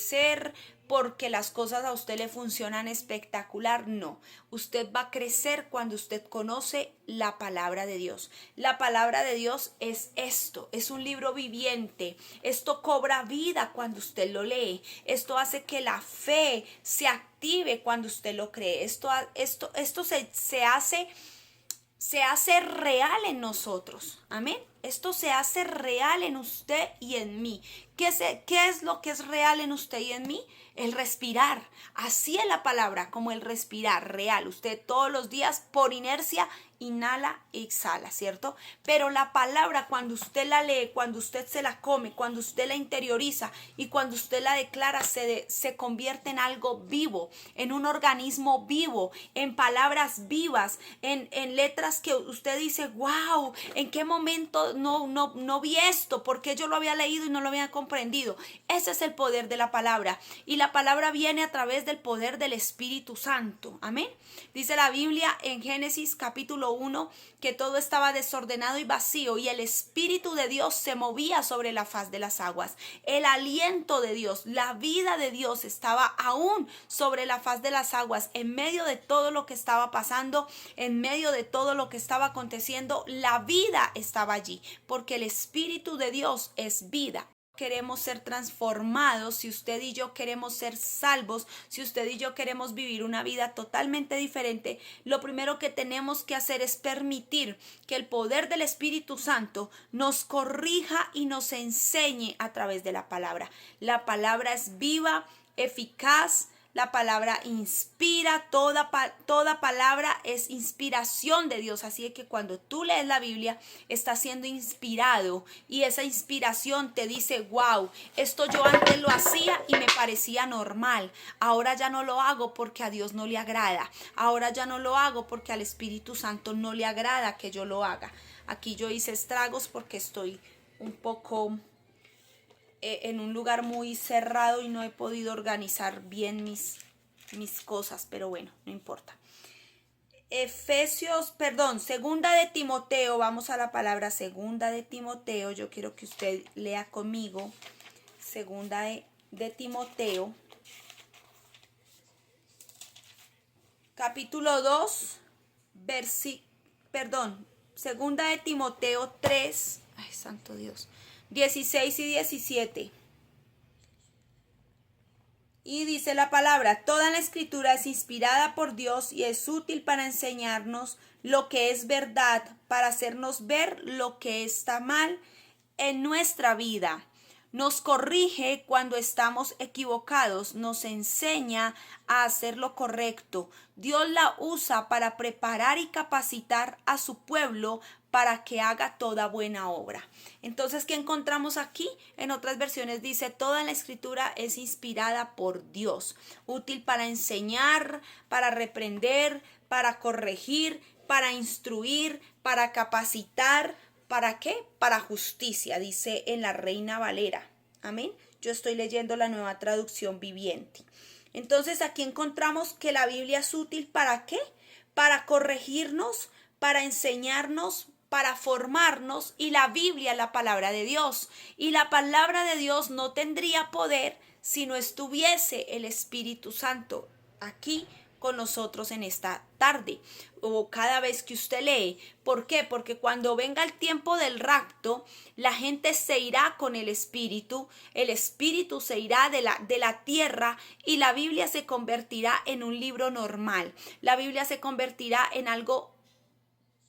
crecer porque las cosas a usted le funcionan espectacular. No, usted va a crecer cuando usted conoce la palabra de Dios. La palabra de Dios es esto, es un libro viviente. Esto cobra vida cuando usted lo lee. Esto hace que la fe se active cuando usted lo cree. Esto se hace real en nosotros. Amén. Esto se hace real en usted y en mí. ¿Qué es lo que es real en usted y en mí? El respirar. Así es la palabra, como el respirar real. Usted todos los días por inercia inhala e exhala, ¿cierto? Pero la palabra, cuando usted la lee, cuando usted se la come, cuando usted la interioriza y cuando usted la declara, se convierte en algo vivo, en un organismo vivo, en palabras vivas, en letras que usted dice, wow, ¿en qué momento no vi esto? ¿Porque yo lo había leído y no lo había comprendido? Ese es el poder de la palabra. Y la palabra viene a través del poder del Espíritu Santo. Amén. Dice la Biblia en Génesis capítulo 1 que todo estaba desordenado y vacío y el Espíritu de Dios se movía sobre la faz de las aguas. El aliento de Dios, la vida de Dios estaba aún sobre la faz de las aguas. En medio de todo lo que estaba pasando, en medio de todo lo que estaba aconteciendo, la vida estaba allí, porque el Espíritu de Dios es vida. Queremos ser transformados, si usted y yo queremos ser salvos, si usted y yo queremos vivir una vida totalmente diferente, lo primero que tenemos que hacer es permitir que el poder del Espíritu Santo nos corrija y nos enseñe a través de la palabra. La palabra es viva, eficaz. La palabra inspira, toda palabra es inspiración de Dios. Así que cuando tú lees la Biblia, estás siendo inspirado y esa inspiración te dice, wow, esto yo antes lo hacía y me parecía normal. Ahora ya no lo hago porque a Dios no le agrada. Ahora ya no lo hago porque al Espíritu Santo no le agrada que yo lo haga. Aquí yo hice estragos porque estoy un poco en un lugar muy cerrado y no he podido organizar bien mis cosas, pero bueno, no importa. Segunda de Timoteo, vamos a la palabra segunda de Timoteo. Yo quiero que usted lea conmigo segunda de Timoteo, capítulo 2, segunda de Timoteo 3, ay, santo Dios, 16 y 17. Y dice la palabra, toda la escritura es inspirada por Dios y es útil para enseñarnos lo que es verdad, para hacernos ver lo que está mal en nuestra vida. Nos corrige cuando estamos equivocados, nos enseña a hacer lo correcto. Dios la usa para preparar y capacitar a su pueblo para que haga toda buena obra. Entonces, ¿qué encontramos aquí? En otras versiones dice, toda la escritura es inspirada por Dios, útil para enseñar, para reprender, para corregir, para instruir, para capacitar. ¿Para qué? Para justicia, dice en la Reina Valera. Amén. Yo estoy leyendo la Nueva Traducción Viviente. Entonces aquí encontramos que la Biblia es útil ¿para qué? Para corregirnos, para enseñarnos, para formarnos, y la Biblia es la palabra de Dios. Y la palabra de Dios no tendría poder si no estuviese el Espíritu Santo aquí con nosotros en esta tarde o cada vez que usted lee. ¿Por qué? Porque cuando venga el tiempo del rapto, la gente se irá con el Espíritu se irá de la tierra y la Biblia se convertirá en un libro normal. La Biblia se convertirá en algo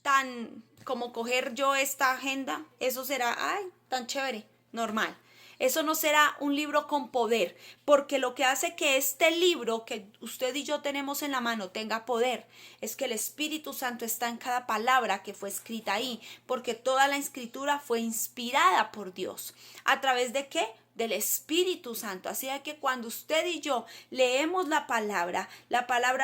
tan como coger yo esta agenda, eso será, ay, tan chévere, normal. Eso no será un libro con poder, porque lo que hace que este libro que usted y yo tenemos en la mano tenga poder es que el Espíritu Santo está en cada palabra que fue escrita ahí, porque toda la escritura fue inspirada por Dios. ¿A través de qué? Del Espíritu Santo. Así que cuando usted y yo leemos la palabra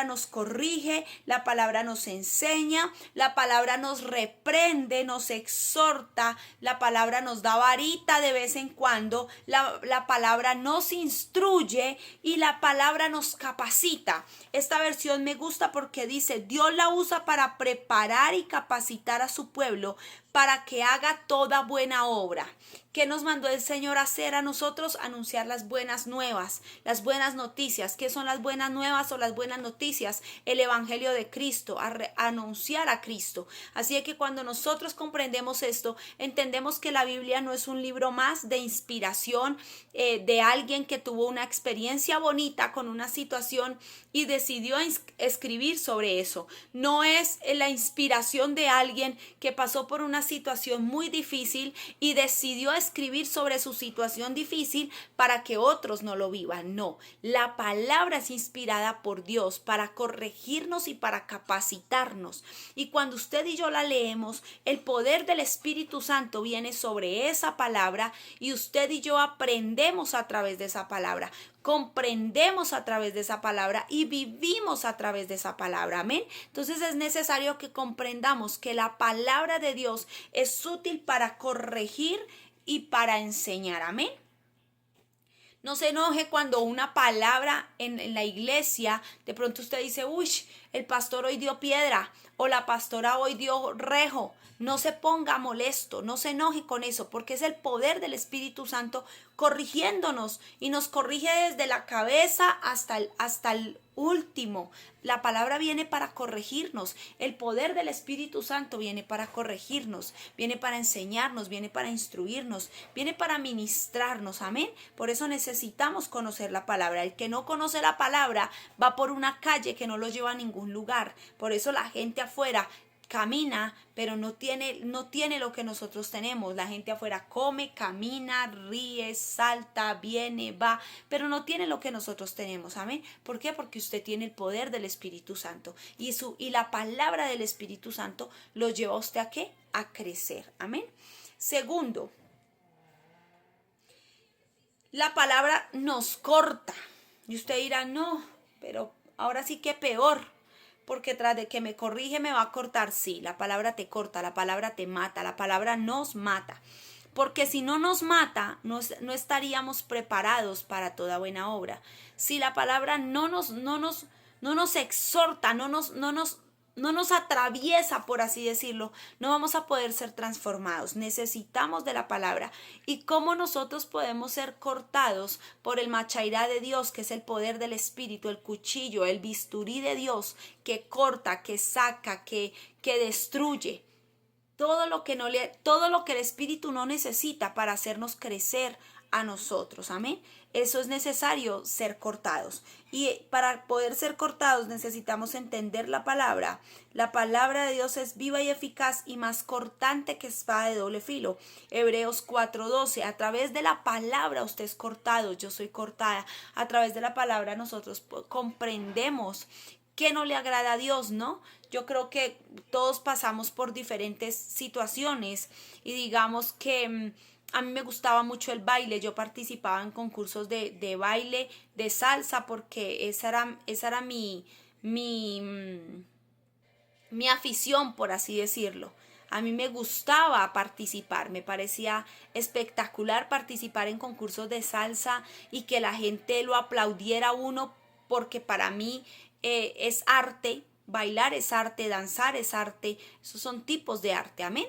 nos corrige, la palabra nos enseña, la palabra nos reprende, nos exhorta, la palabra nos da varita de vez en cuando, la palabra nos instruye y la palabra nos capacita. Esta versión me gusta porque dice, Dios la usa para preparar y capacitar a su pueblo para que haga toda buena obra. ¿Qué nos mandó el Señor a hacer a nosotros? Anunciar las buenas nuevas, las buenas noticias. ¿Qué son las buenas nuevas o las buenas noticias? El Evangelio de Cristo, anunciar a Cristo. Así que cuando nosotros comprendemos esto, entendemos que la Biblia no es un libro más de inspiración de alguien que tuvo una experiencia bonita con una situación y decidió escribir sobre eso. No es la inspiración de alguien que pasó por una situación muy difícil y decidió escribir sobre su situación difícil para que otros no lo vivan. No, la palabra es inspirada por Dios para corregirnos y para capacitarnos. Y cuando usted y yo la leemos, el poder del Espíritu Santo viene sobre esa palabra y usted y yo aprendemos a través de esa palabra, comprendemos a través de esa palabra y vivimos a través de esa palabra. Amén. Entonces es necesario que comprendamos que la palabra de Dios es útil para corregir y para enseñar. Amén. No se enoje cuando una palabra en la iglesia, de pronto usted dice, uy, el pastor hoy dio piedra o la pastora hoy dio rejo. No se ponga molesto, no se enoje con eso, porque es el poder del Espíritu Santo corrigiéndonos y nos corrige desde la cabeza hasta el último. La palabra viene para corregirnos, el poder del Espíritu Santo viene para corregirnos, viene para enseñarnos, viene para instruirnos, viene para ministrarnos, amén. Por eso necesitamos conocer la palabra. El que no conoce la palabra va por una calle que no lo lleva a ningún lugar. Por eso la gente afuera camina, pero no tiene lo que nosotros tenemos. La gente afuera come, camina, ríe, salta, viene, va, pero no tiene lo que nosotros tenemos. Amén. ¿Por qué? Porque usted tiene el poder del Espíritu Santo y la palabra del Espíritu Santo lo lleva a usted ¿a qué? A crecer. Amén. Segundo, la palabra nos corta. Y usted dirá, no, pero ahora sí que peor. Porque tras de que me corrige me va a cortar. Sí, la palabra te corta, la palabra te mata, la palabra nos mata. Porque si no nos mata, no estaríamos preparados para toda buena obra. Si la palabra no nos exhorta, no nos atraviesa, por así decirlo, no vamos a poder ser transformados. Necesitamos de la palabra. ¿Y cómo nosotros podemos ser cortados por el machairá de Dios, que es el poder del Espíritu, el cuchillo, el bisturí de Dios, que corta, que saca, que destruye? Todo lo que el Espíritu no necesita para hacernos crecer a nosotros. Amén. Eso es necesario, ser cortados. Y para poder ser cortados necesitamos entender la palabra. La palabra de Dios es viva y eficaz y más cortante que espada de doble filo. Hebreos 4:12. A través de la palabra usted es cortado, yo soy cortada. A través de la palabra nosotros comprendemos que no le agrada a Dios, ¿no? Yo creo que todos pasamos por diferentes situaciones y digamos que a mí me gustaba mucho el baile. Yo participaba en concursos de baile, de salsa, porque esa era mi afición, por así decirlo. A mí me gustaba participar, me parecía espectacular participar en concursos de salsa y que la gente lo aplaudiera a uno, porque para mí es arte, bailar es arte, danzar es arte, esos son tipos de arte, amén.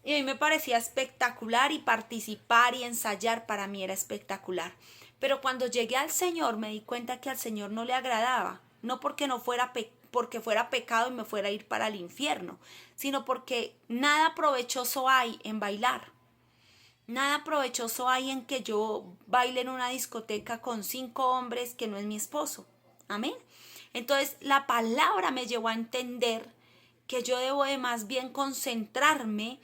Y a mí me parecía espectacular y participar y ensayar para mí era espectacular. Pero cuando llegué al Señor me di cuenta que al Señor no le agradaba, no porque porque fuera pecado y me fuera a ir para el infierno, sino porque nada provechoso hay en bailar. Nada provechoso hay en que yo baile en una discoteca con 5 hombres que no es mi esposo. Amén. Entonces la palabra me llevó a entender que yo debo de más bien concentrarme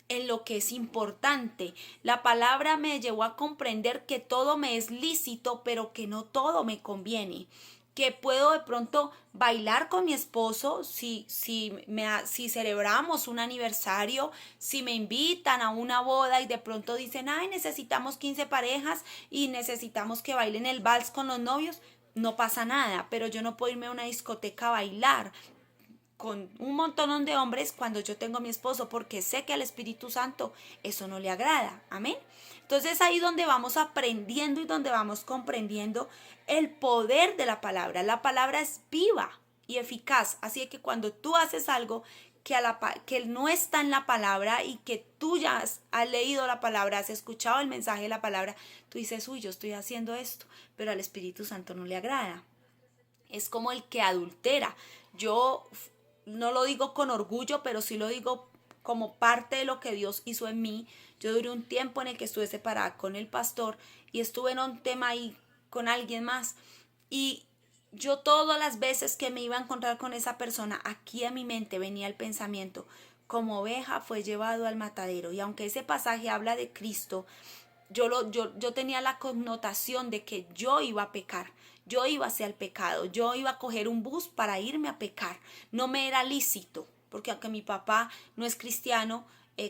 en lo que es importante. La palabra me llevó a comprender que todo me es lícito, pero que no todo me conviene. Que puedo de pronto bailar con mi esposo si celebramos un aniversario, si me invitan a una boda y de pronto dicen, ay, necesitamos 15 parejas y necesitamos que bailen el vals con los novios. No pasa nada, pero yo no puedo irme a una discoteca a bailar con un montón de hombres cuando yo tengo a mi esposo, porque sé que al Espíritu Santo eso no le agrada. Amén. Entonces ahí donde vamos aprendiendo y donde vamos comprendiendo el poder de la palabra. La palabra es viva y eficaz. Así que cuando tú haces algo que no está en la palabra y que tú ya has leído la palabra, has escuchado el mensaje de la palabra, tú dices, uy, yo estoy haciendo esto, pero al Espíritu Santo no le agrada. Es como el que adultera. Yo no lo digo con orgullo, pero sí lo digo como parte de lo que Dios hizo en mí. Yo duré un tiempo en el que estuve separada con el pastor y estuve en un tema ahí con alguien más. Y yo todas las veces que me iba a encontrar con esa persona, aquí a mi mente venía el pensamiento, como oveja fue llevado al matadero. Y aunque ese pasaje habla de Cristo, yo tenía la connotación de que yo iba a pecar, yo iba hacia el pecado, yo iba a coger un bus para irme a pecar. No me era lícito, porque aunque mi papá no es cristiano,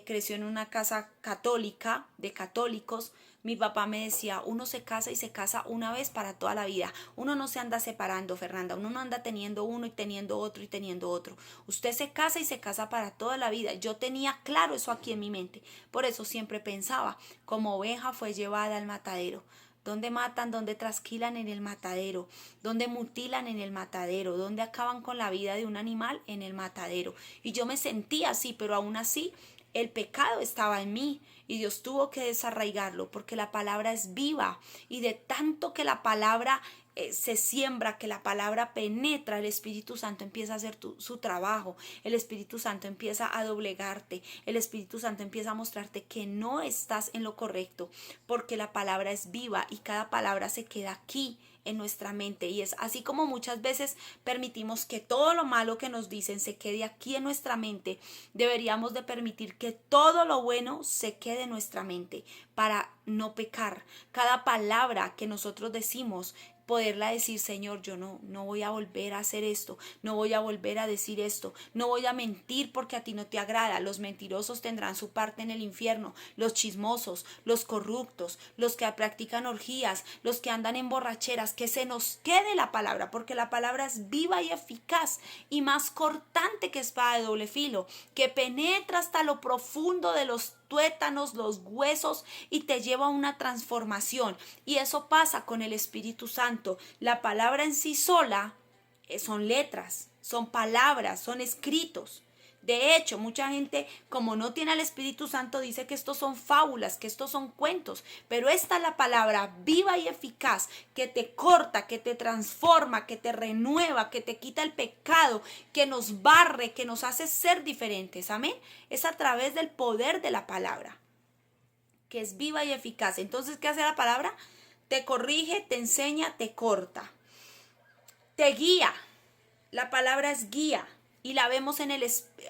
creció en una casa católica, de católicos. Mi papá me decía, uno se casa y se casa una vez para toda la vida. Uno no se anda separando, Fernanda. Uno no anda teniendo uno y teniendo otro y teniendo otro. Usted se casa y se casa para toda la vida. Yo tenía claro eso aquí en mi mente. Por eso siempre pensaba, como oveja fue llevada al matadero. Donde matan, donde trasquilan en el matadero, donde mutilan en el matadero, donde acaban con la vida de un animal en el matadero. Y yo me sentía así, pero aún así el pecado estaba en mí y Dios tuvo que desarraigarlo porque la palabra es viva y de tanto que la palabra se siembra, que la palabra penetra, el Espíritu Santo empieza a hacer su trabajo, el Espíritu Santo empieza a doblegarte, el Espíritu Santo empieza a mostrarte que no estás en lo correcto, porque la palabra es viva y cada palabra se queda aquí en nuestra mente. Y es así como muchas veces permitimos que todo lo malo que nos dicen se quede aquí en nuestra mente, deberíamos de permitir que todo lo bueno se quede en nuestra mente para no pecar. Cada palabra que nosotros decimos, poderla decir, Señor, yo no voy a volver a hacer esto, no voy a volver a decir esto, no voy a mentir porque a ti no te agrada. Los mentirosos tendrán su parte en el infierno, los chismosos, los corruptos, los que practican orgías, los que andan en borracheras, que se nos quede la palabra, porque la palabra es viva y eficaz y más cortante que espada de doble filo, que penetra hasta lo profundo de los tuétanos, los huesos y te lleva a una transformación. Y eso pasa con el Espíritu Santo. La palabra en sí sola son letras, son palabras, son escritos. De hecho, mucha gente, como no tiene al Espíritu Santo, dice que estos son fábulas, que estos son cuentos, pero esta es la palabra viva y eficaz que te corta, que te transforma, que te renueva, que te quita el pecado, que nos barre, que nos hace ser diferentes. Amén. Es a través del poder de la palabra, que es viva y eficaz. Entonces, ¿qué hace la palabra? Te corrige, te enseña, te corta, te guía. La palabra es guía y la vemos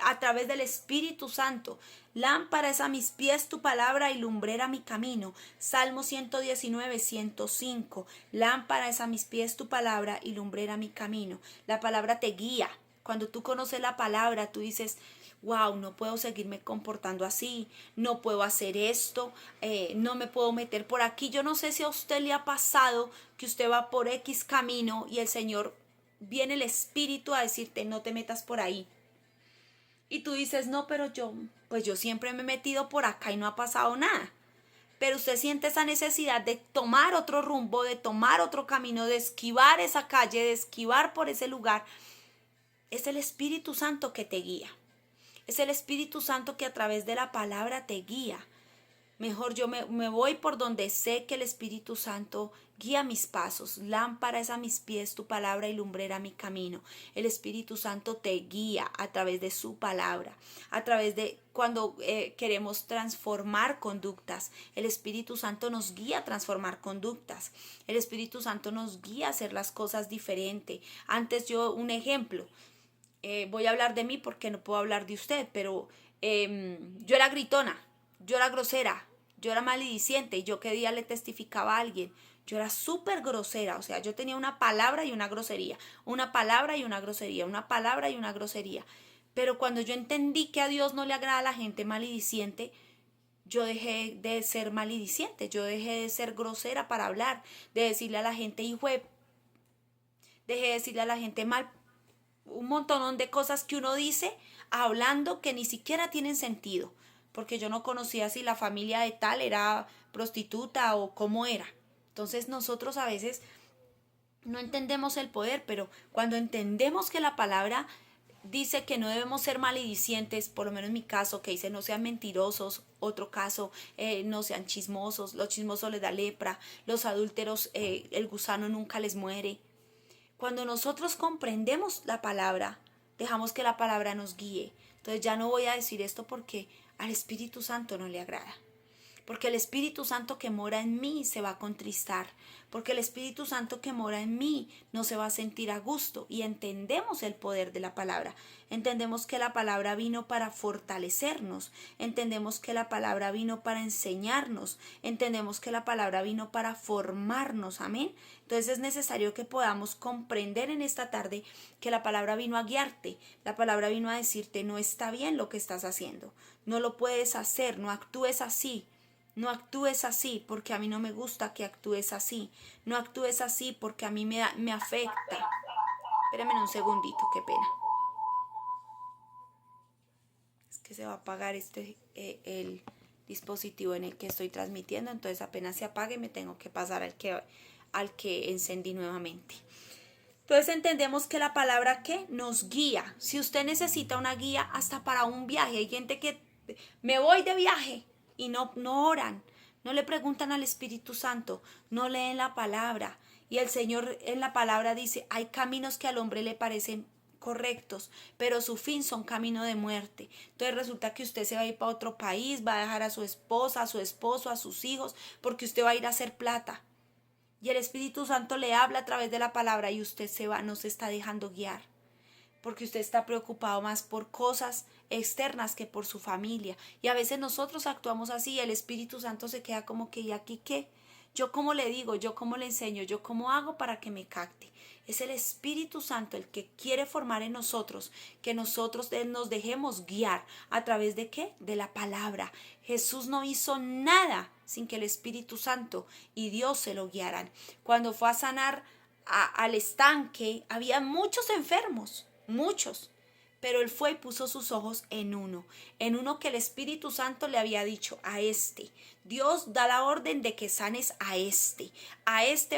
a través del Espíritu Santo. Lámpara es a mis pies tu palabra y lumbrera mi camino. Salmo 119, 105. Lámpara es a mis pies tu palabra y lumbrera mi camino. La palabra te guía. Cuando tú conoces la palabra, tú dices, wow, no puedo seguirme comportando así, no puedo hacer esto, no me puedo meter por aquí. Yo no sé si a usted le ha pasado que usted va por X camino y el Señor viene el Espíritu a decirte, no te metas por ahí. Y tú dices, no, pero yo siempre me he metido por acá y no ha pasado nada. Pero usted siente esa necesidad de tomar otro rumbo, de tomar otro camino, de esquivar esa calle, de esquivar por ese lugar. Es el Espíritu Santo que te guía. Es el Espíritu Santo que a través de la palabra te guía. Mejor yo me voy por donde sé que el Espíritu Santo guía mis pasos. Lámpara es a mis pies tu palabra y lumbrera mi camino. El Espíritu Santo te guía a través de su palabra. A través de cuando queremos transformar conductas. El Espíritu Santo nos guía a transformar conductas. El Espíritu Santo nos guía a hacer las cosas diferente. Antes un ejemplo. Voy a hablar de mí porque no puedo hablar de usted, pero yo era gritona, yo era grosera, yo era malediciente y yo qué día le testificaba a alguien. Yo era súper grosera, o sea, yo tenía una palabra y una grosería, una palabra y una grosería, una palabra y una grosería. Pero cuando yo entendí que a Dios no le agrada a la gente malediciente, yo dejé de ser malediciente, yo dejé de ser grosera para hablar, de decirle a la gente dejé de decirle a la gente mal, un montón de cosas que uno dice hablando que ni siquiera tienen sentido, porque yo no conocía si la familia de tal era prostituta o cómo era. Entonces nosotros a veces no entendemos el poder, pero cuando entendemos que la palabra dice que no debemos ser maledicientes, por lo menos en mi caso, que dice no sean mentirosos, otro caso, no sean chismosos, los chismosos les da lepra, los adúlteros, el gusano nunca les muere. Cuando nosotros comprendemos la palabra, dejamos que la palabra nos guíe. Entonces ya no voy a decir esto porque al Espíritu Santo no le agrada. Porque el Espíritu Santo que mora en mí se va a contristar. Porque el Espíritu Santo que mora en mí no se va a sentir a gusto. Y entendemos el poder de la palabra. Entendemos que la palabra vino para fortalecernos. Entendemos que la palabra vino para enseñarnos. Entendemos que la palabra vino para formarnos. Amén. Entonces es necesario que podamos comprender en esta tarde que la palabra vino a guiarte. La palabra vino a decirte no está bien lo que estás haciendo. No lo puedes hacer. No actúes así. No actúes así porque a mí no me gusta que actúes así. No actúes así porque a mí me afecta. Espérame un segundito, qué pena. Es que se va a apagar el dispositivo en el que estoy transmitiendo. Entonces apenas se apague me tengo que pasar al que encendí nuevamente. Entonces entendemos que la palabra que nos guía. Si usted necesita una guía hasta para un viaje. Hay gente que me voy de viaje y no oran, no le preguntan al Espíritu Santo, no leen la palabra. Y el Señor en la palabra dice, hay caminos que al hombre le parecen correctos, pero su fin son camino de muerte. Entonces resulta que usted se va a ir para otro país, va a dejar a su esposa, a su esposo, a sus hijos, porque usted va a ir a hacer plata. Y el Espíritu Santo le habla a través de la palabra y usted se va, no se está dejando guiar. Porque usted está preocupado más por cosas externas que por su familia. Y a veces nosotros actuamos así y el Espíritu Santo se queda como que, ¿y aquí qué? Yo cómo le digo, yo cómo le enseño, yo cómo hago para que me capte. Es el Espíritu Santo el que quiere formar en nosotros, que nosotros nos dejemos guiar. ¿A través de qué? De la palabra. Jesús no hizo nada sin que el Espíritu Santo y Dios se lo guiaran. Cuando fue a sanar al estanque, había muchos enfermos. Muchos, pero él fue y puso sus ojos en uno que el Espíritu Santo le había dicho, a este. Dios da la orden de que sanes a este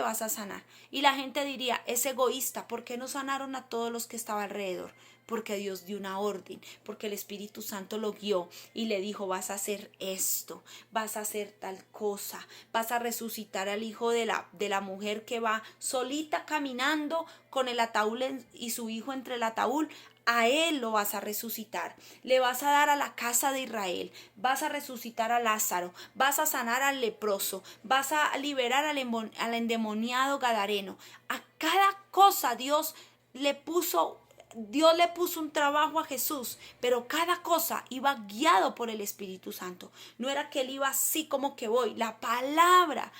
vas a sanar. Y la gente diría, es egoísta, ¿por qué no sanaron a todos los que estaban alrededor? Porque Dios dio una orden, porque el Espíritu Santo lo guió y le dijo, vas a hacer esto, vas a hacer tal cosa, vas a resucitar al hijo de la mujer que va solita caminando con el ataúd y su hijo entre el ataúd. A él lo vas a resucitar, le vas a dar a la casa de Israel, vas a resucitar a Lázaro, vas a sanar al leproso, vas a liberar al endemoniado gadareno. A cada cosa Dios le puso un trabajo a Jesús, pero cada cosa iba guiado por el Espíritu Santo. No era que él iba así como que voy, la palabra,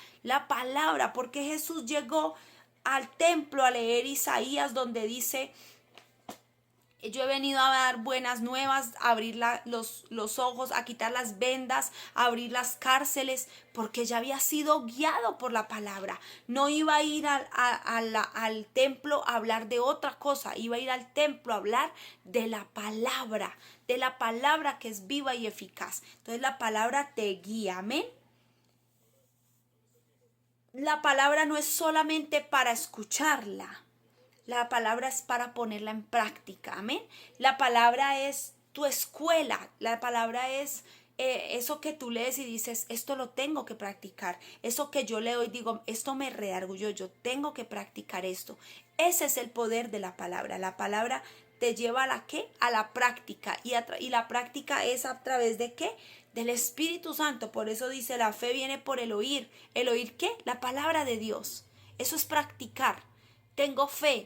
porque Jesús llegó al templo a leer Isaías donde dice, yo he venido a dar buenas nuevas, a abrir los ojos, a quitar las vendas, a abrir las cárceles, porque ya había sido guiado por la palabra. No iba a ir al templo a hablar de otra cosa, iba a ir al templo a hablar de la palabra que es viva y eficaz. Entonces la palabra te guía, amén. La palabra no es solamente para escucharla. La palabra es para ponerla en práctica, amén. La palabra es tu escuela, la palabra es eso que tú lees y dices, esto lo tengo que practicar. Eso que yo leo y digo, esto me redarguyo, yo tengo que practicar esto. Ese es el poder de la palabra. La palabra te lleva a la ¿qué? A la práctica. Y la práctica es a través de ¿qué? Del Espíritu Santo. Por eso dice, la fe viene por el oír. ¿El oír qué? La palabra de Dios. Eso es practicar.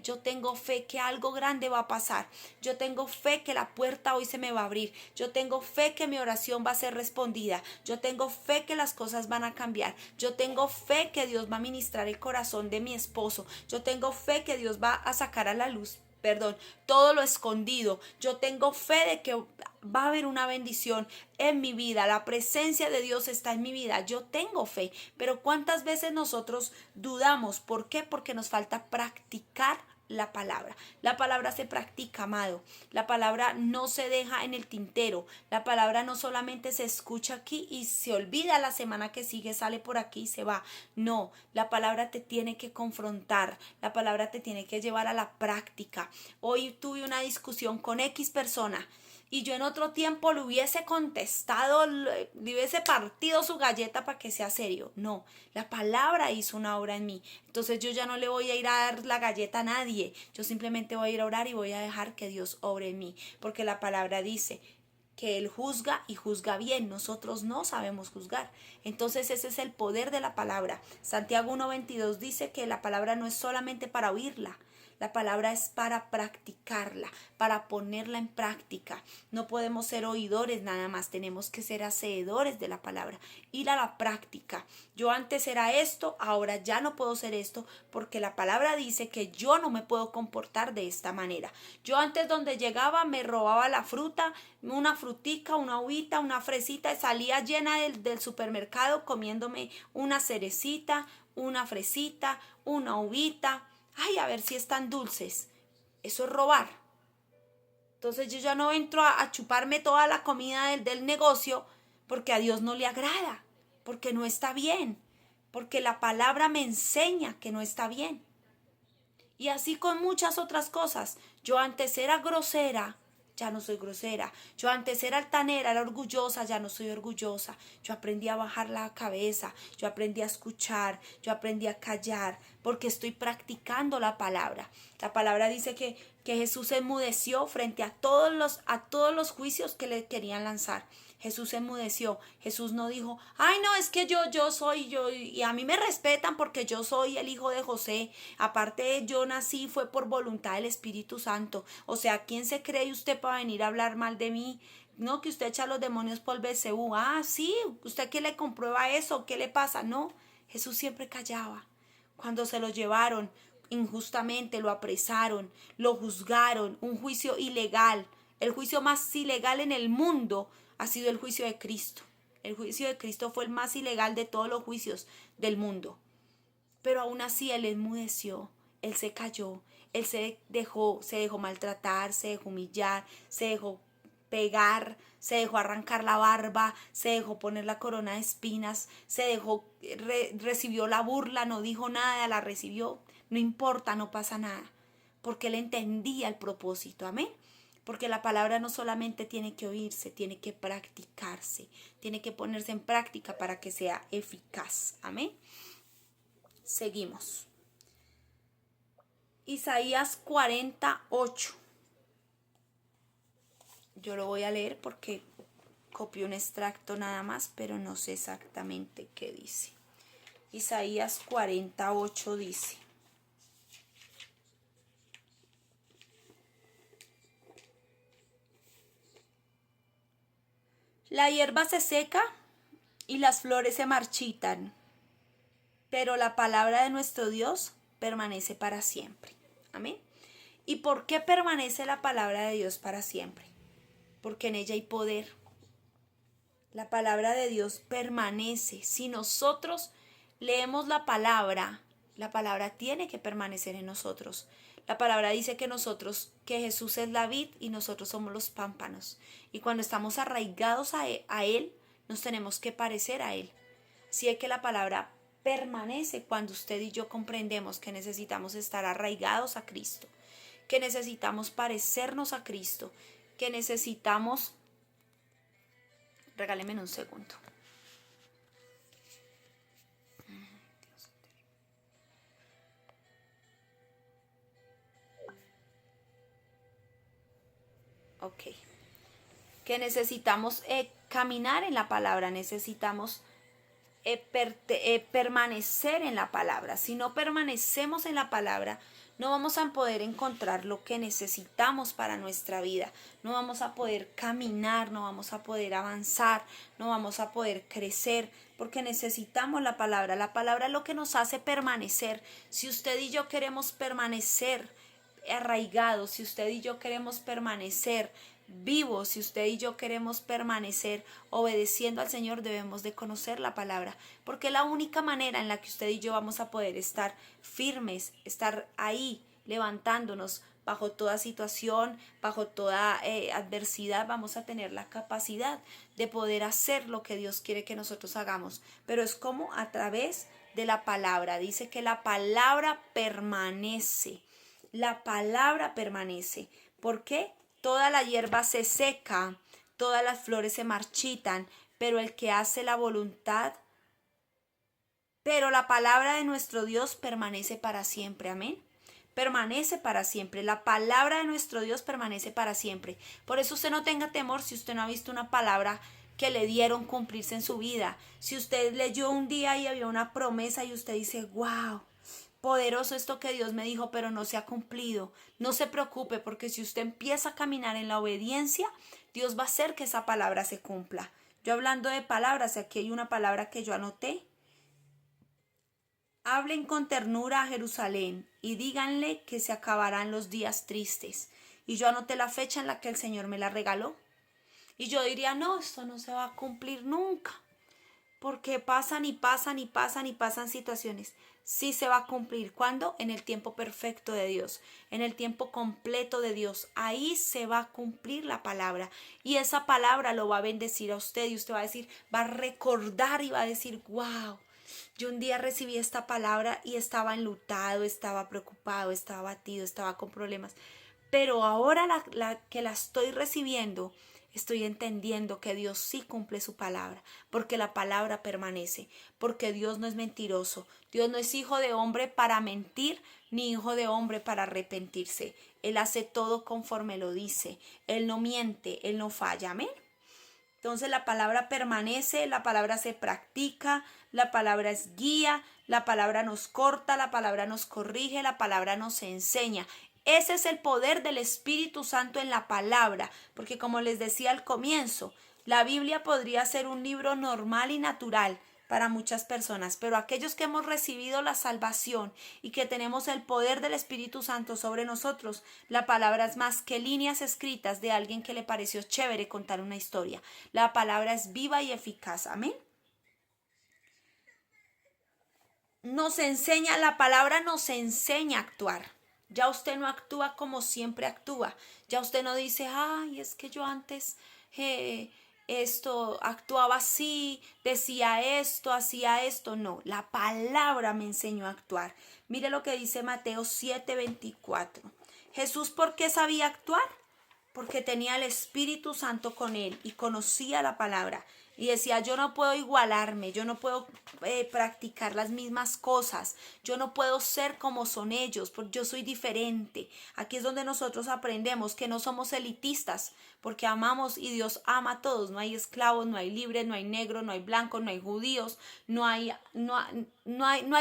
Yo tengo fe que algo grande va a pasar. Yo tengo fe que la puerta hoy se me va a abrir. Yo tengo fe que mi oración va a ser respondida. Yo tengo fe que las cosas van a cambiar. Yo tengo fe que Dios va a ministrar el corazón de mi esposo. Yo tengo fe que Dios va a sacar a la luz todo lo escondido. Yo tengo fe de que va a haber una bendición en mi vida. La presencia de Dios está en mi vida. Yo tengo fe. Pero ¿cuántas veces nosotros dudamos? ¿Por qué? Porque nos falta practicar la palabra. La palabra se practica, amado. La palabra no se deja en el tintero. La palabra no solamente se escucha aquí y se olvida la semana que sigue, sale por aquí y se va. No, la palabra te tiene que confrontar. La palabra te tiene que llevar a la práctica. Hoy tuve una discusión con X persona y yo en otro tiempo le hubiese contestado, le hubiese partido su galleta para que sea serio. No, la palabra hizo una obra en mí. Entonces yo ya no le voy a ir a dar la galleta a nadie. Yo simplemente voy a ir a orar y voy a dejar que Dios obre en mí. Porque la palabra dice que Él juzga y juzga bien. Nosotros no sabemos juzgar. Entonces ese es el poder de la palabra. Santiago 1:22 dice que la palabra no es solamente para oírla. La palabra es para practicarla, para ponerla en práctica. No podemos ser oidores nada más, tenemos que ser hacedores de la palabra, ir a la práctica. Yo antes era esto, ahora ya no puedo ser esto, porque la palabra dice que yo no me puedo comportar de esta manera. Yo antes donde llegaba me robaba la fruta, una frutica, una uvita, una fresita, y salía llena del supermercado comiéndome una cerecita, una fresita, una uvita. Ay, a ver si están dulces. Eso es robar. Entonces yo ya no entro a chuparme toda la comida del negocio porque a Dios no le agrada, porque no está bien, porque la palabra me enseña que no está bien. Y así con muchas otras cosas. Yo antes era grosera, ya no soy grosera. Yo antes era altanera, era orgullosa, ya no soy orgullosa. Yo aprendí a bajar la cabeza, yo aprendí a escuchar, yo aprendí a callar, porque estoy practicando la palabra. La palabra dice que Jesús se enmudeció frente a todos los juicios que le querían lanzar. Jesús se enmudeció. Jesús no dijo, ay no, es que yo soy yo y a mí me respetan porque yo soy el hijo de José. Aparte yo nací fue por voluntad del Espíritu Santo. O sea, ¿quién se cree usted para venir a hablar mal de mí? No, que usted echa a los demonios por Belcebú. Ah, sí, ¿usted qué le comprueba eso? ¿Qué le pasa? No, Jesús siempre callaba. Cuando se lo llevaron injustamente, lo apresaron, lo juzgaron, un juicio ilegal. El juicio más ilegal en el mundo ha sido el juicio de Cristo. El juicio de Cristo fue el más ilegal de todos los juicios del mundo. Pero aún así él enmudeció, él se cayó, él se dejó maltratar, se dejó humillar, se dejó pegar, se dejó arrancar la barba, se dejó poner la corona de espinas, se dejó, recibió la burla, no dijo nada, la recibió, no importa, no pasa nada, porque él entendía el propósito, amén. Porque la palabra no solamente tiene que oírse, tiene que practicarse, tiene que ponerse en práctica para que sea eficaz, amén. Seguimos. Isaías 48. Yo lo voy a leer porque copié un extracto nada más, pero no sé exactamente qué dice. Isaías 48 dice: la hierba se seca y las flores se marchitan, pero la palabra de nuestro Dios permanece para siempre. Amén. ¿Y por qué permanece la palabra de Dios para siempre? Porque en ella hay poder. La palabra de Dios permanece. Si nosotros leemos la palabra tiene que permanecer en nosotros. La palabra dice que Jesús es la vid y nosotros somos los pámpanos. Y cuando estamos arraigados a Él, nos tenemos que parecer a Él. Así es que la palabra permanece cuando usted y yo comprendemos que necesitamos estar arraigados a Cristo, que necesitamos parecernos a Cristo, que necesitamos... Regáleme un segundo. Ok. Que necesitamos caminar en la palabra, necesitamos permanecer en la palabra. Si no permanecemos en la palabra, no vamos a poder encontrar lo que necesitamos para nuestra vida. No vamos a poder caminar, no vamos a poder avanzar, no vamos a poder crecer, porque necesitamos la palabra. La palabra es lo que nos hace permanecer. Si usted y yo queremos permanecer arraigados, si usted y yo queremos permanecer vivos, si usted y yo queremos permanecer obedeciendo al Señor, debemos de conocer la palabra, porque es la única manera en la que usted y yo vamos a poder estar firmes, estar ahí levantándonos bajo toda situación, bajo toda adversidad. Vamos a tener la capacidad de poder hacer lo que Dios quiere que nosotros hagamos, pero es como a través de la palabra. Dice que la palabra permanece. La palabra permanece. ¿Por qué? Toda la hierba se seca, todas las flores se marchitan, pero el que hace la voluntad, pero la palabra de nuestro Dios permanece para siempre. Amén. Permanece para siempre. La palabra de nuestro Dios permanece para siempre. Por eso usted no tenga temor si usted no ha visto una palabra que le dieron cumplirse en su vida. Si usted leyó un día y había una promesa y usted dice, wow, poderoso esto que Dios me dijo, pero no se ha cumplido. No se preocupe, porque si usted empieza a caminar en la obediencia, Dios va a hacer que esa palabra se cumpla. Yo hablando de palabras, aquí hay una palabra que yo anoté. Hablen con ternura a Jerusalén y díganle que se acabarán los días tristes. Y yo anoté la fecha en la que el Señor me la regaló. Y yo diría, no, esto no se va a cumplir nunca. Porque pasan y pasan y pasan y pasan situaciones. Sí se va a cumplir. ¿Cuándo? En el tiempo perfecto de Dios. En el tiempo completo de Dios. Ahí se va a cumplir la palabra. Y esa palabra lo va a bendecir a usted. Y usted va a decir, va a recordar y va a decir, wow. Yo un día recibí esta palabra y estaba enlutado, estaba preocupado, estaba abatido, estaba con problemas. Pero ahora que la estoy recibiendo, estoy entendiendo que Dios sí cumple su palabra, porque la palabra permanece, porque Dios no es mentiroso. Dios no es hijo de hombre para mentir, ni hijo de hombre para arrepentirse. Él hace todo conforme lo dice. Él no miente, Él no falla. Amén. Entonces la palabra permanece, la palabra se practica, la palabra es guía, la palabra nos corta, la palabra nos corrige, la palabra nos enseña. Ese es el poder del Espíritu Santo en la palabra, porque como les decía al comienzo, la Biblia podría ser un libro normal y natural para muchas personas, pero aquellos que hemos recibido la salvación y que tenemos el poder del Espíritu Santo sobre nosotros, la palabra es más que líneas escritas de alguien que le pareció chévere contar una historia. La palabra es viva y eficaz. Amén. La palabra nos enseña a actuar. Ya usted no actúa como siempre actúa. Ya usted no dice, ay, es que yo antes esto actuaba así, decía esto, hacía esto. No, la palabra me enseñó a actuar. Mire lo que dice Mateo 7:24. Jesús, ¿por qué sabía actuar? Porque tenía el Espíritu Santo con él y conocía la palabra. Y decía, yo no puedo igualarme, yo no puedo practicar las mismas cosas, yo no puedo ser como son ellos, porque yo soy diferente. Aquí es donde nosotros aprendemos que no somos elitistas, porque amamos y Dios ama a todos. No hay esclavos, no hay libres, no hay negros, no hay blancos, no hay judíos, no hay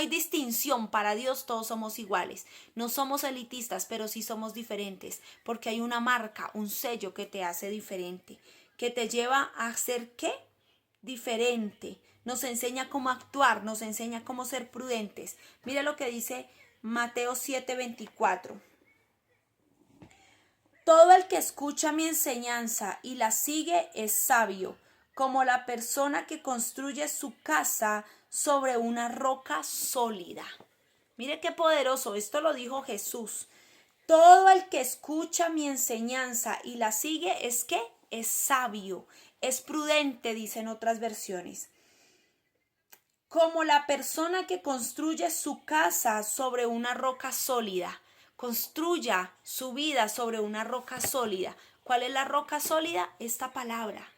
distinción. Para Dios todos somos iguales. No somos elitistas, pero sí somos diferentes, porque hay una marca, un sello que te hace diferente, que te lleva a ser ¿qué? Diferente. Nos enseña cómo actuar, nos enseña cómo ser prudentes. Mire lo que dice Mateo 7:24. Todo el que escucha mi enseñanza y la sigue es sabio, como la persona que construye su casa sobre una roca sólida. Mire qué poderoso, esto lo dijo Jesús. Todo el que escucha mi enseñanza y la sigue es ¿qué? Es sabio, es prudente, dicen otras versiones. Como la persona que construye su casa sobre una roca sólida. Construya su vida sobre una roca sólida. ¿Cuál es la roca sólida? Esta palabra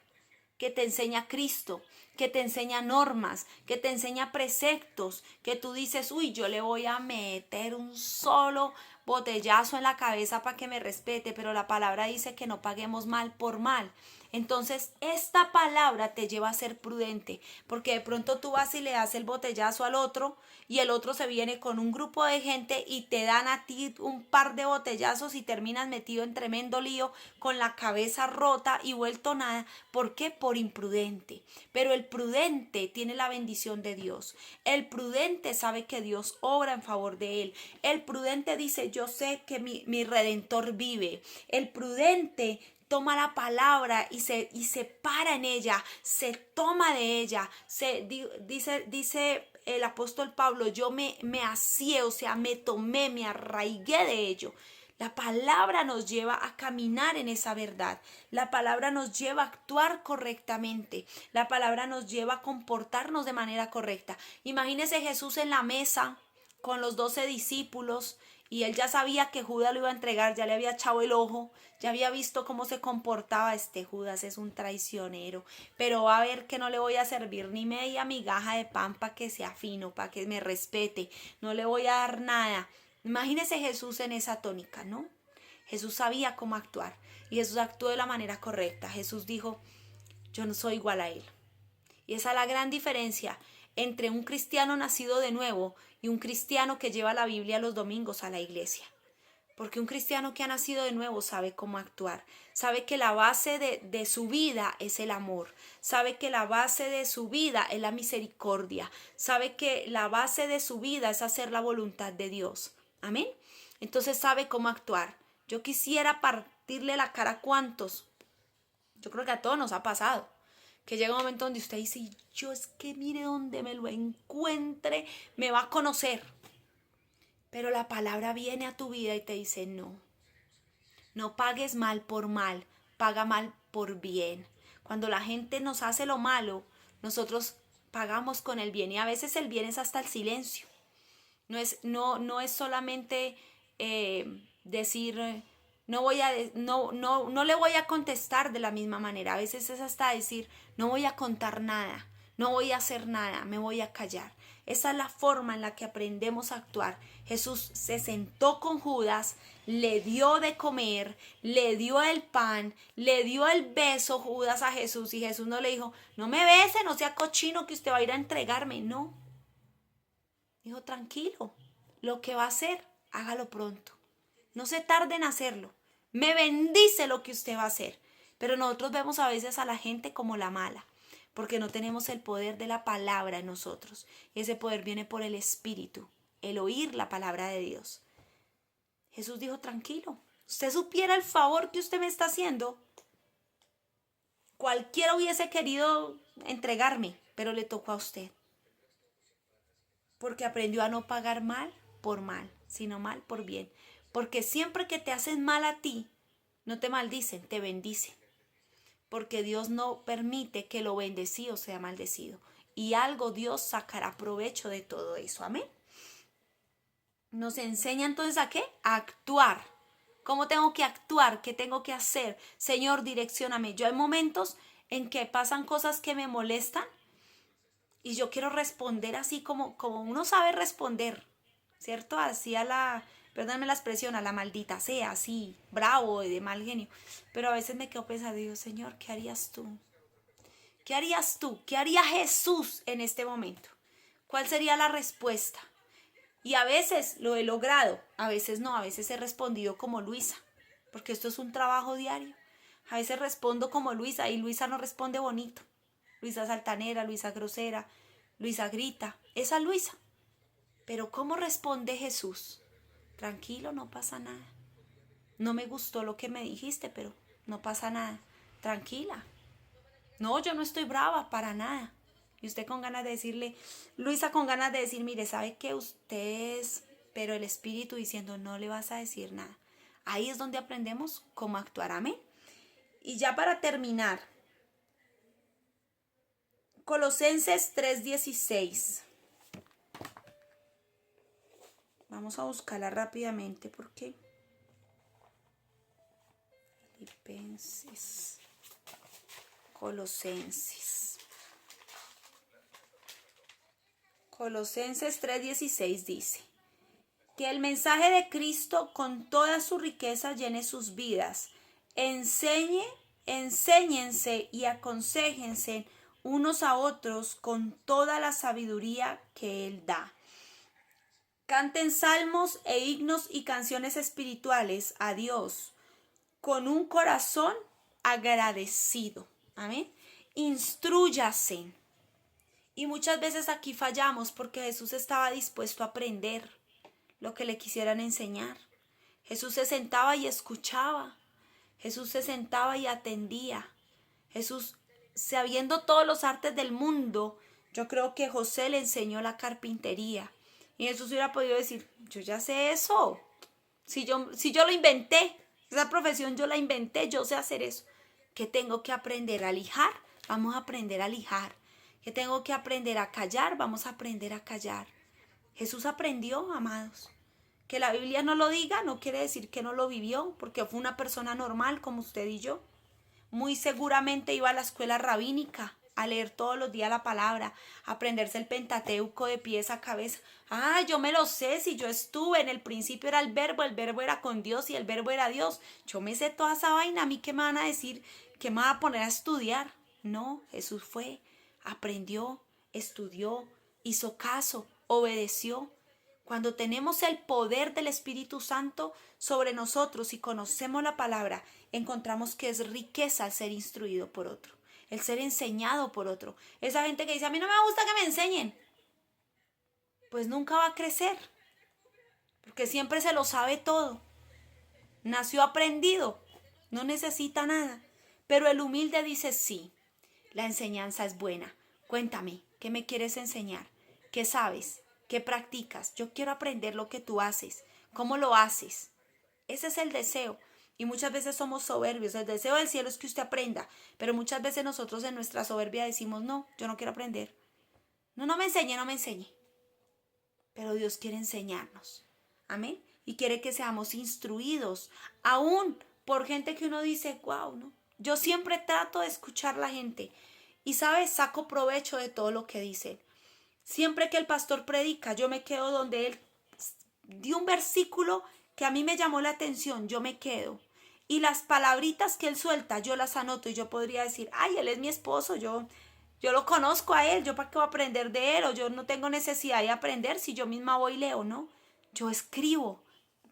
que te enseña Cristo, que te enseña normas, que te enseña preceptos, que tú dices, uy, yo le voy a meter un solo botellazo en la cabeza para que me respete, pero la palabra dice que no paguemos mal por mal. Entonces, esta palabra te lleva a ser prudente, porque de pronto tú vas y le das el botellazo al otro y el otro se viene con un grupo de gente y te dan a ti un par de botellazos y terminas metido en tremendo lío con la cabeza rota y vuelto nada. ¿Por qué? Por imprudente. Pero el prudente tiene la bendición de Dios. El prudente sabe que Dios obra en favor de él. El prudente dice, yo sé que mi Redentor vive. El prudente toma la palabra y se para en ella, se toma de ella, dice el apóstol Pablo, yo me asié, o sea, me tomé, me arraigué de ello. La palabra nos lleva a caminar en esa verdad. La palabra nos lleva a actuar correctamente. La palabra nos lleva a comportarnos de manera correcta. Imagínese Jesús en la mesa con los 12 discípulos y él ya sabía que Judas lo iba a entregar, ya le había echado el ojo, ya había visto cómo se comportaba. Este Judas es un traicionero, pero va a ver que no le voy a servir ni media migaja de pan para que sea fino, para que me respete, no le voy a dar nada. Imagínese Jesús en esa tónica, ¿no? Jesús sabía cómo actuar y Jesús actuó de la manera correcta. Jesús dijo, yo no soy igual a él. Y esa es la gran diferencia entre un cristiano nacido de nuevo y un cristiano que lleva la Biblia los domingos a la iglesia. Porque un cristiano que ha nacido de nuevo sabe cómo actuar, sabe que la base de su vida es el amor, sabe que la base de su vida es la misericordia, sabe que la base de su vida es hacer la voluntad de Dios. Amén. Entonces sabe cómo actuar. Yo quisiera partirle la cara a cuantos. Yo creo que a todos nos ha pasado. Que llega un momento donde usted dice, yo es que mire donde me lo encuentre, me va a conocer. Pero la palabra viene a tu vida y te dice, no pagues mal por mal, paga mal por bien. Cuando la gente nos hace lo malo, nosotros pagamos con el bien y a veces el bien es hasta el silencio. No es solamente decir, no le voy a contestar de la misma manera. A veces es hasta decir, no voy a contar nada, no voy a hacer nada, me voy a callar. Esa es la forma en la que aprendemos a actuar. Jesús se sentó con Judas, le dio de comer, le dio el pan, le dio el beso Judas a Jesús y Jesús no le dijo, no me bese, no sea cochino que usted va a ir a entregarme. No. Dijo, tranquilo, lo que va a hacer, hágalo pronto. No se tarde en hacerlo. Me bendice lo que usted va a hacer. Pero nosotros vemos a veces a la gente como la mala, porque no tenemos el poder de la palabra en nosotros. Y ese poder viene por el Espíritu, el oír la palabra de Dios. Jesús dijo, tranquilo, usted supiera el favor que usted me está haciendo. Cualquiera hubiese querido entregarme, pero le tocó a usted. Porque aprendió a no pagar mal por mal, sino mal por bien. Porque siempre que te hacen mal a ti, no te maldicen, te bendicen. Porque Dios no permite que lo bendecido sea maldecido. Y algo Dios sacará provecho de todo eso. Amén. Nos enseña entonces a ¿qué? A actuar. ¿Cómo tengo que actuar? ¿Qué tengo que hacer? Señor, direccióname. Yo hay momentos en que pasan cosas que me molestan y yo quiero responder así como uno sabe responder, ¿cierto? Así perdóname la expresión, a la maldita sea, así, bravo, de mal genio. Pero a veces me quedo pensando, Dios, Señor, ¿qué harías tú? ¿Qué harías tú? ¿Qué haría Jesús en este momento? ¿Cuál sería la respuesta? Y a veces lo he logrado, a veces no, a veces he respondido como Luisa, porque esto es un trabajo diario. A veces respondo como Luisa y Luisa no responde bonito. Luisa es altanera, Luisa grosera, Luisa grita. Esa es Luisa. Pero ¿cómo responde Jesús? Tranquilo, no pasa nada. No me gustó lo que me dijiste, pero no pasa nada. Tranquila. No, yo no estoy brava para nada. Y usted con ganas de decirle, Luisa con ganas de decir, mire, ¿sabe qué usted es? Pero el Espíritu diciendo, no le vas a decir nada. Ahí es donde aprendemos cómo actuar. Amén. Y ya para terminar, Colosenses 3:16. Vamos a buscarla rápidamente porque Filipenses, Colosenses 3:16 dice, que el mensaje de Cristo con toda su riqueza llene sus vidas. Enséñense y aconséjense unos a otros con toda la sabiduría que Él da. Canten salmos e himnos y canciones espirituales a Dios con un corazón agradecido. Amén. Instrúyase. Y muchas veces aquí fallamos porque Jesús estaba dispuesto a aprender lo que le quisieran enseñar. Jesús se sentaba y escuchaba. Jesús se sentaba y atendía. Jesús, sabiendo todos los artes del mundo, Yo creo que José le enseñó la carpintería. Y Jesús hubiera podido decir, yo ya sé eso. Si yo lo inventé, esa profesión yo la inventé, yo sé hacer eso. ¿Qué tengo que aprender a lijar? Vamos a aprender a lijar. ¿Qué tengo que aprender a callar? Vamos a aprender a callar. Jesús aprendió, amados. Que la Biblia no lo diga no quiere decir que no lo vivió, porque fue una persona normal como usted y yo. Muy seguramente iba a la escuela rabínica a leer todos los días la palabra, a aprenderse el Pentateuco de pies a cabeza. Ah, yo me lo sé, si yo estuve, en el principio era el verbo era con Dios y el verbo era Dios. Yo me sé toda esa vaina, ¿a mí qué me van a decir? ¿Qué me van a poner a estudiar? No, Jesús fue, aprendió, estudió, hizo caso, obedeció. Cuando tenemos el poder del Espíritu Santo sobre nosotros y conocemos la palabra, encontramos que es riqueza el ser instruido por otro, el ser enseñado por otro. Esa gente que dice, a mí no me gusta que me enseñen, pues nunca va a crecer, porque siempre se lo sabe todo. Nació aprendido, no necesita nada. Pero el humilde dice, sí, la enseñanza es buena. Cuéntame, ¿qué me quieres enseñar? ¿Qué sabes? ¿Qué practicas? Yo quiero aprender lo que tú haces. ¿Cómo lo haces? Ese es el deseo. Y muchas veces somos soberbios. El deseo del cielo es que usted aprenda. Pero muchas veces nosotros en nuestra soberbia decimos, no, yo no quiero aprender. No, no me enseñe, no me enseñe. Pero Dios quiere enseñarnos. Amén. Y quiere que seamos instruidos. Aún por gente que uno dice, wow, ¿no? Yo siempre trato de escuchar a la gente. Y, ¿sabes? Saco provecho de todo lo que dicen. Siempre que el pastor predica, yo me quedo donde él dio un versículo que a mí me llamó la atención, yo me quedo. Y las palabritas que él suelta, yo las anoto y yo podría decir, ay, él es mi esposo, yo lo conozco a él, yo para qué voy a aprender de él, o yo no tengo necesidad de aprender si yo misma voy y leo, ¿no? Yo escribo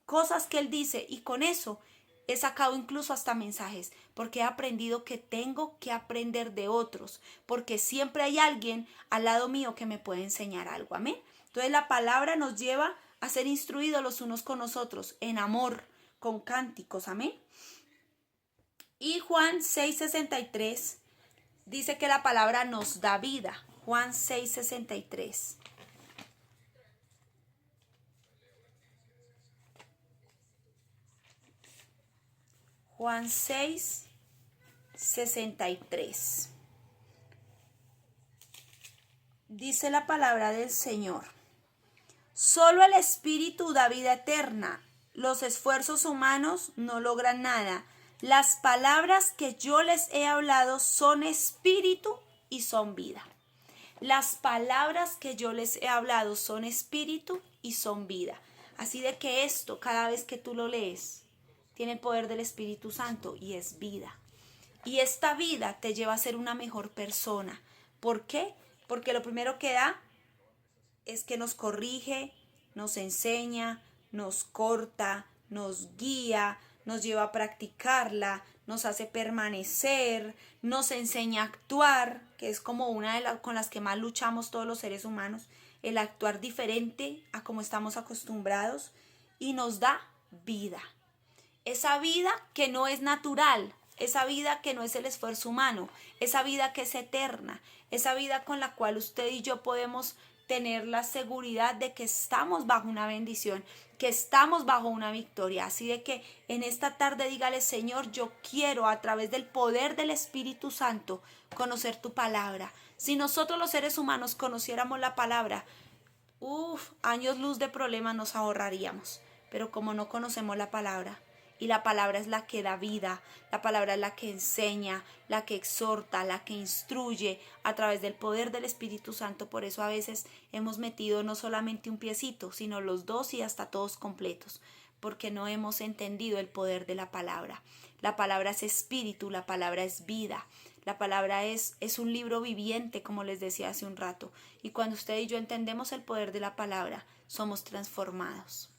cosas que él dice y con eso he sacado incluso hasta mensajes, porque he aprendido que tengo que aprender de otros, porque siempre hay alguien al lado mío que me puede enseñar algo, amén. Entonces la palabra nos lleva a ser instruidos los unos con los otros, en amor, con cánticos, amén. Y Juan 6:63 dice que la palabra nos da vida. Juan 6:63. Juan 6:63. Dice la palabra del Señor. Solo el Espíritu da vida eterna. Los esfuerzos humanos no logran nada. Las palabras que yo les he hablado son espíritu y son vida. Las palabras que yo les he hablado son espíritu y son vida. Así de que esto, cada vez que tú lo lees, tiene el poder del Espíritu Santo y es vida. Y esta vida te lleva a ser una mejor persona. ¿Por qué? Porque lo primero que da es que nos corrige, nos enseña, nos corta, nos guía, nos lleva a practicarla, nos hace permanecer, nos enseña a actuar, que es como una de las con las que más luchamos todos los seres humanos, el actuar diferente a como estamos acostumbrados, y nos da vida. Esa vida que no es natural, esa vida que no es el esfuerzo humano, esa vida que es eterna, esa vida con la cual usted y yo podemos tener la seguridad de que estamos bajo una bendición, que estamos bajo una victoria. Así de que en esta tarde dígale, Señor, yo quiero a través del poder del Espíritu Santo conocer tu palabra. Si nosotros los seres humanos conociéramos la palabra, años luz de problemas nos ahorraríamos. Pero como no conocemos la palabra, y la palabra es la que da vida, la palabra es la que enseña, la que exhorta, la que instruye a través del poder del Espíritu Santo. Por eso a veces hemos metido no solamente un piecito, sino los dos y hasta todos completos, porque no hemos entendido el poder de la palabra. La palabra es espíritu, la palabra es vida. La palabra es un libro viviente, como les decía hace un rato. Y cuando usted y yo entendemos el poder de la palabra, somos transformados.